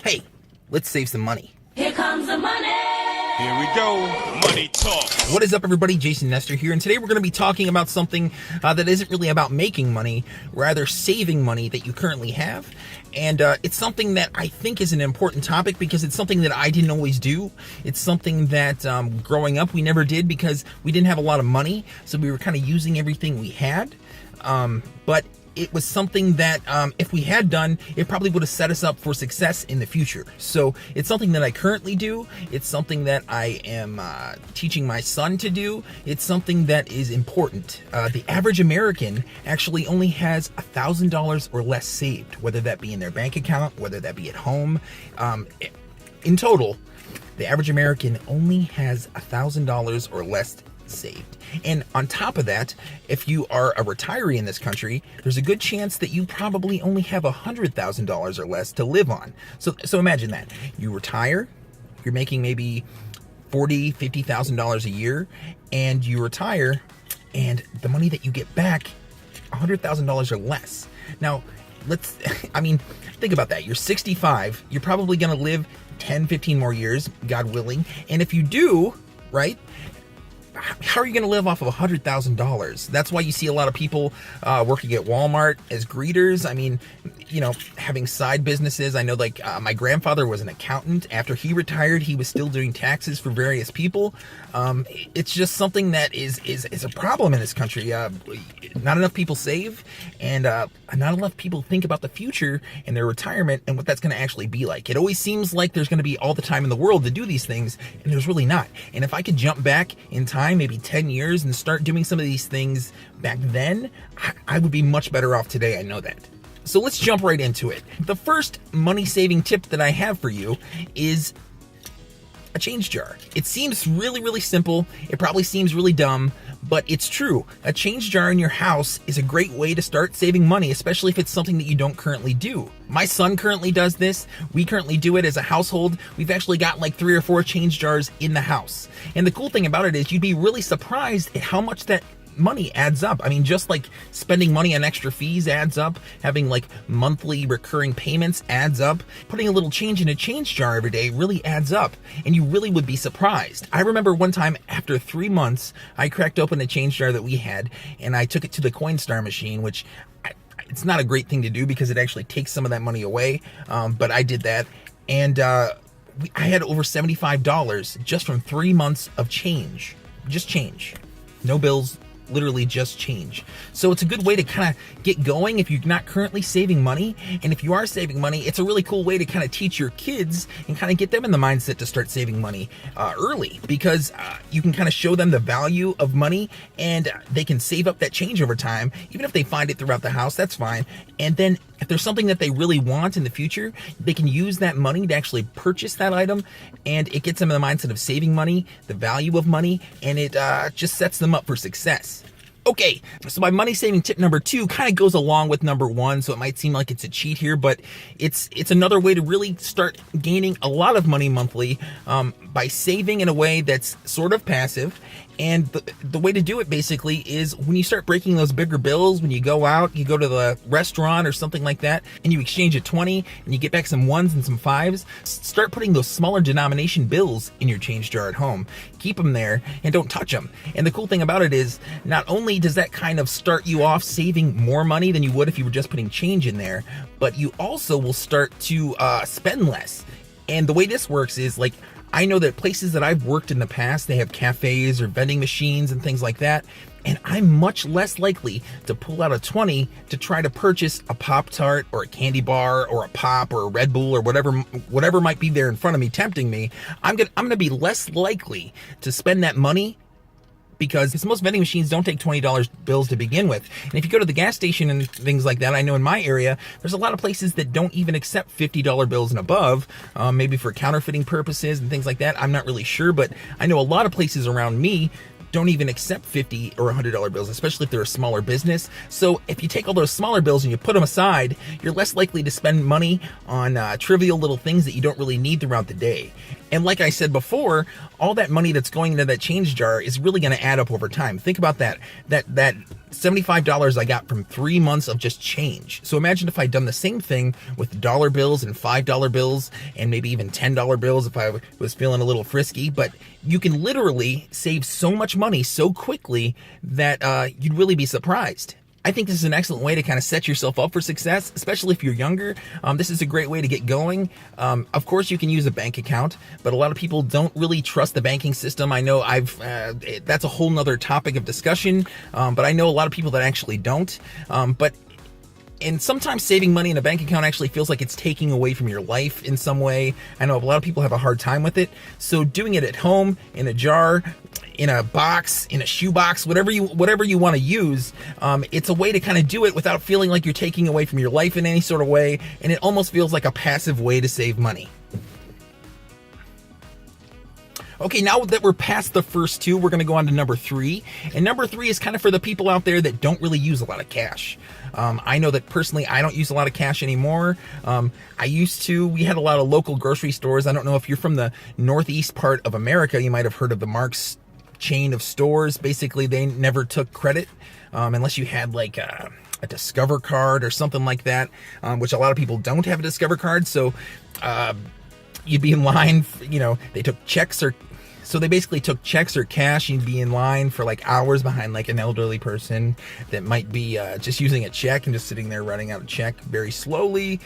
Hey, let's save some money. Here comes the money. Here we go. Money talk. What is up, everybody? Jason Nestor here, and today we're going to be talking about something that isn't really about making money, rather saving money that you currently have. And it's something that I think is an important topic because it's something that I didn't always do. It's something that growing up we never did because we didn't have a lot of money, so we were kind of using everything we had. But it was something that if we had done, it probably would have set us up for success in the future. So it's something that I currently do. It's something that I am teaching my son to do. It's something that is important. The average American actually only has $1,000 or less saved, whether that be in their bank account, whether that be at home. In total, the average American only has $1,000 or less saved. And on top of that, if you are a retiree in this country, there's a good chance that you probably only have $100,000 or less to live on. So imagine that. You retire, you're making maybe $40,000, $50,000 a year, and you retire, and the money that you get back, $100,000 or less. Now, think about that. You're 65, you're probably going to live 10, 15 more years, God willing. And if you do, right, how are you going to live off of $100,000? That's why you see a lot of people working at Walmart as greeters. I mean, having side businesses. I know, my grandfather was an accountant. After he retired, he was still doing taxes for various people. It's just something that is a problem in this country. Not enough people save, and not enough people think about the future and their retirement and what that's going to actually be like. It always seems like there's going to be all the time in the world to do these things, and there's really not. And if I could jump back in time, maybe 10 years, and start doing some of these things back then, I would be much better off today. I know that. So let's jump right into it. The first money-saving tip that I have for you is a change jar. It seems really, really simple. It probably seems really dumb, but it's true. A change jar in your house is a great way to start saving money, especially if it's something that you don't currently do. My son currently does this. We currently do it as a household. We've actually got 3 or 4 change jars in the house. And the cool thing about it is you'd be really surprised at how much that money adds up. I mean, just spending money on extra fees adds up. Having monthly recurring payments adds up. Putting a little change in a change jar every day really adds up, and you really would be surprised. I remember one time after 3 months, I cracked open a change jar that we had, and I took it to the Coinstar machine, which it's not a great thing to do because it actually takes some of that money away. But I did that, and I had over $75 just from 3 months of change. Just change. No bills. Literally just change. So it's a good way to kind of get going if you're not currently saving money. And if you are saving money, it's a really cool way to kind of teach your kids and kind of get them in the mindset to start saving money early, because you can kind of show them the value of money, and they can save up that change over time. Even if they find it throughout the house, that's fine. And then if there's something that they really want in the future, they can use that money to actually purchase that item, and it gets them in the mindset of saving money, the value of money, and it just sets them up for success. Okay, so my money-saving tip number 2 kind of goes along with number 1, so it might seem like it's a cheat here, but it's another way to really start gaining a lot of money monthly by saving in a way that's sort of passive. And the way to do it basically is when you start breaking those bigger bills, when you go out, you go to the restaurant or something like that, and you exchange a 20 and you get back some 1s and some 5s, start putting those smaller denomination bills in your change jar at home. Keep them there and don't touch them. And the cool thing about it is not only does that kind of start you off saving more money than you would if you were just putting change in there, but you also will start to spend less. And the way this works is I know that places that I've worked in the past, they have cafes or vending machines and things like that, and I'm much less likely to pull out a 20 to try to purchase a Pop-Tart or a candy bar or a Pop or a Red Bull or whatever might be there in front of me tempting me. I'm gonna be less likely to spend that money, because most vending machines don't take $20 bills to begin with. And if you go to the gas station and things like that, I know in my area, there's a lot of places that don't even accept $50 bills and above, maybe for counterfeiting purposes and things like that. I'm not really sure, but I know a lot of places around me don't even accept $50 or $100 bills, especially if they're a smaller business. So if you take all those smaller bills and you put them aside, you're less likely to spend money on trivial little things that you don't really need throughout the day. And like I said before, all that money that's going into that change jar is really going to add up over time. Think about that $75 I got from 3 months of just change. So imagine if I'd done the same thing with dollar bills and $5 bills and maybe even $10 bills if I was feeling a little frisky. But you can literally save so much money so quickly that you'd really be surprised. I think this is an excellent way to kind of set yourself up for success, especially if you're younger. This is a great way to get going. Of course, you can use a bank account, but a lot of people don't really trust the banking system. I know that's a whole nother topic of discussion, but I know a lot of people that actually don't. And sometimes saving money in a bank account actually feels like it's taking away from your life in some way. I know a lot of people have a hard time with it. So doing it at home, in a jar, in a box, in a shoebox, whatever you want to use, it's a way to kind of do it without feeling like you're taking away from your life in any sort of way. And it almost feels like a passive way to save money. Okay, now that we're past the first two, we're going to go on to number 3. And number 3 is kind of for the people out there that don't really use a lot of cash. I know that personally, I don't use a lot of cash anymore. I used to. We had a lot of local grocery stores. I don't know if you're from the northeast part of America, you might have heard of the Mark's chain of stores. Basically, they never took credit unless you had like a Discover card or something like that, which a lot of people don't have a Discover card. So you'd be in line, they took checks so they basically took checks or cash. You'd be in line for like hours behind like an elderly person that might be just using a check and just sitting there writing out a check very slowly.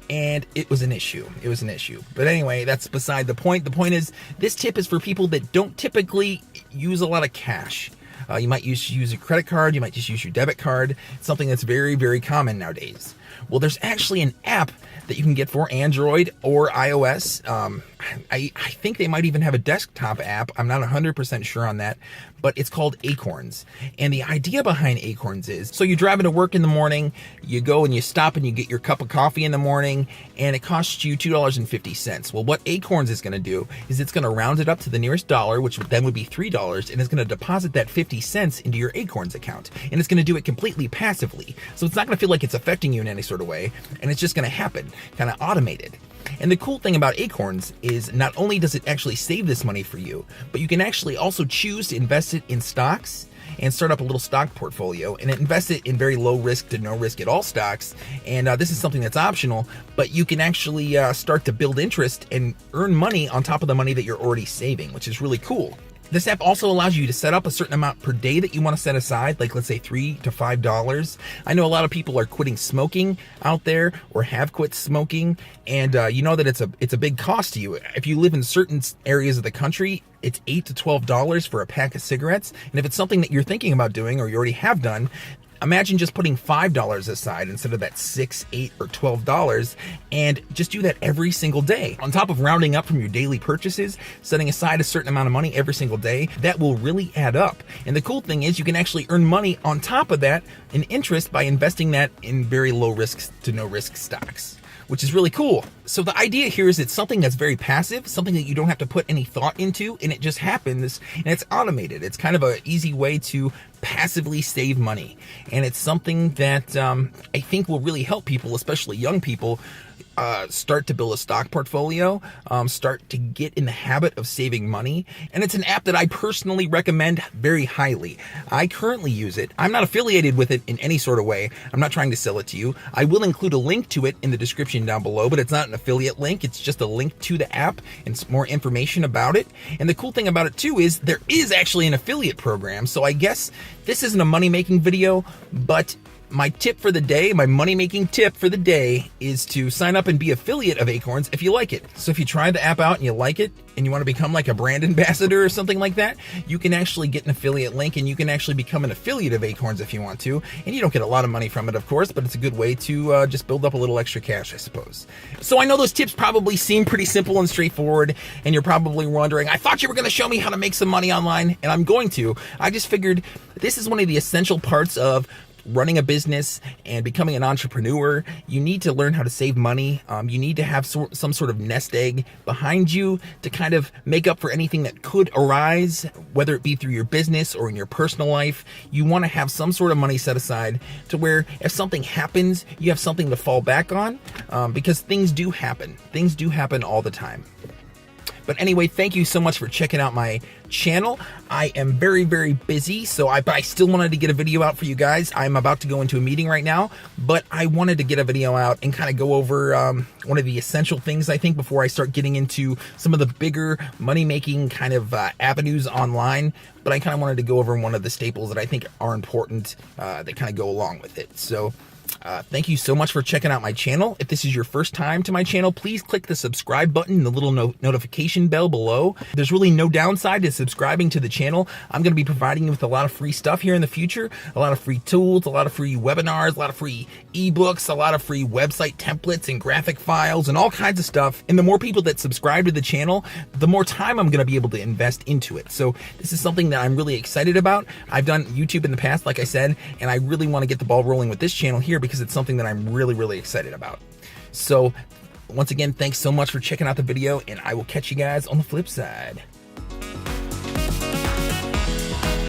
And it was an issue. But anyway, that's beside the point. The point is, this tip is for people that don't typically use a lot of cash. You might use a credit card. You might just use your debit card. It's something that's very, very common nowadays. Well, there's actually an app that you can get for Android or iOS. I think they might even have a desktop app. I'm not 100% sure on that, but it's called Acorns. And the idea behind Acorns is, so you're driving to work in the morning, you go and you stop and you get your cup of coffee in the morning, and it costs you $2.50. Well, what Acorns is going to do is it's going to round it up to the nearest dollar, which then would be $3, and it's going to deposit that 50 cents into your Acorns account. And it's going to do it completely passively. So it's not going to feel like it's affecting you in any sort of way, and it's just going to happen, kind of automated. And the cool thing about Acorns is not only does it actually save this money for you, but you can actually also choose to invest it in stocks and start up a little stock portfolio and invest it in very low risk to no risk at all stocks. And this is something that's optional, but you can actually start to build interest and earn money on top of the money that you're already saving, which is really cool. This app also allows you to set up a certain amount per day that you want to set aside, like let's say $3 to $5. I know a lot of people are quitting smoking out there or have quit smoking, and you know that it's a big cost to you. If you live in certain areas of the country, it's $8 to $12 for a pack of cigarettes. And if it's something that you're thinking about doing or you already have done, imagine just putting $5 aside instead of that $6, $8, or $12, and just do that every single day. On top of rounding up from your daily purchases, setting aside a certain amount of money every single day, that will really add up. And the cool thing is you can actually earn money on top of that in interest by investing that in very low risk to no risk stocks, which is really cool. So the idea here is it's something that's very passive, something that you don't have to put any thought into, and it just happens, and it's automated. It's kind of an easy way to passively save money. And it's something that I think will really help people, especially young people, start to build a stock portfolio, start to get in the habit of saving money. And it's an app that I personally recommend very highly. I currently use it. I'm not affiliated with it in any sort of way. I'm not trying to sell it to you. I will include a link to it in the description down below, but it's not an affiliate link. It's just a link to the app and some more information about it. And the cool thing about it too is there is actually an affiliate program. So I guess this isn't a money-making video, but my tip for the day, my money-making tip for the day, is to sign up and be affiliate of Acorns if you like it. So if you try the app out and you like it and you want to become like a brand ambassador or something like that, you can actually get an affiliate link and you can actually become an affiliate of Acorns if you want to. And you don't get a lot of money from it, of course, but it's a good way to just build up a little extra cash, I suppose. So I know those tips probably seem pretty simple and straightforward, and you're probably wondering, I thought you were going to show me how to make some money online, and I'm going to. I just figured this is one of the essential parts of running a business and becoming an entrepreneur, you need to learn how to save money. You need to have some sort of nest egg behind you to kind of make up for anything that could arise, whether it be through your business or in your personal life. You want to have some sort of money set aside to where if something happens, you have something to fall back on, because things do happen. Things do happen all the time. But anyway, thank you so much for checking out my channel. I am very, very busy, but I still wanted to get a video out for you guys. I'm about to go into a meeting right now, but I wanted to get a video out and kind of go over one of the essential things, I think, before I start getting into some of the bigger money-making kind of avenues online. But I kind of wanted to go over one of the staples that I think are important that kind of go along with it. So thank you so much for checking out my channel. If this is your first time to my channel, please click the subscribe button and the little notification bell below. There's really no downside to subscribing to the channel. I'm going to be providing you with a lot of free stuff here in the future, a lot of free tools, a lot of free webinars, a lot of free ebooks, a lot of free website templates and graphic files and all kinds of stuff. And the more people that subscribe to the channel, the more time I'm going to be able to invest into it. So this is something that I'm really excited about. I've done YouTube in the past, like I said, and I really want to get the ball rolling with this channel here because it's something that I'm really, really excited about. So once again, thanks so much for checking out the video, and I will catch you guys on the flip side.